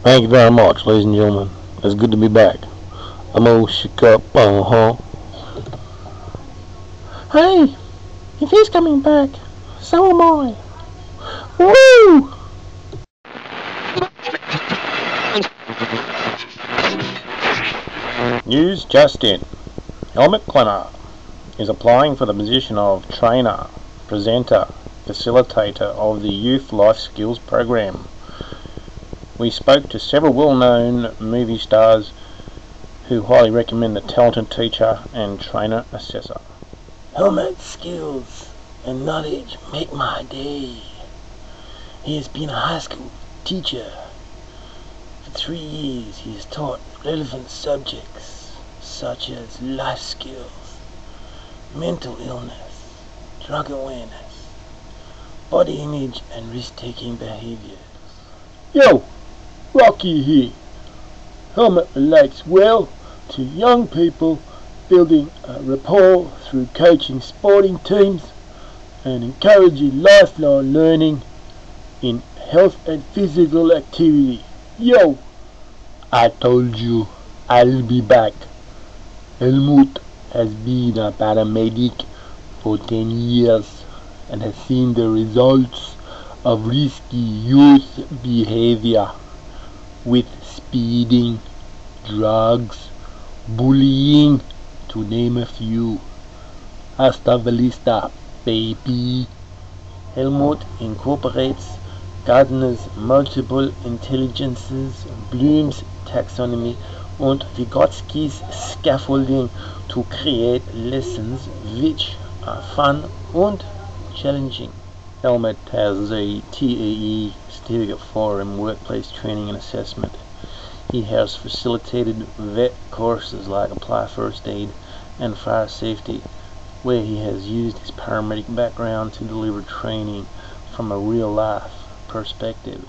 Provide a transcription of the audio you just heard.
Thank you very much, ladies and gentlemen. It's good to be back. I'm all shook up, Hey, if he's coming back, so am I. Woo! News just in. Helmut Klenner is applying for the position of trainer, presenter, facilitator of the Youth Life Skills Program. We spoke to several well-known movie stars who highly recommend the talented teacher and trainer assessor. Helmut's skills and knowledge make my day. He has been a high school teacher. For 3 years he has taught relevant subjects such as life skills, mental illness, drug awareness, body image and risk-taking behaviors. Yo, Rocky here. Helmut relates well to young people, building a rapport through coaching sporting teams and encouraging lifelong learning in health and physical activity. Yo, I told you I'll be back. Helmut has been a paramedic for 10 years and has seen the results of risky youth behavior with speeding, drugs, bullying, to name a few. Hasta la vista, baby. Helmut incorporates Gardner's multiple intelligences, Bloom's taxonomy und Vygotsky's scaffolding to create lessons which are fun and challenging. Helmut has a TAE Certificate 4 in Workplace Training and Assessment. He has facilitated vet courses like Apply First Aid and Fire Safety, where he has used his paramedic background to deliver training from a real-life perspective.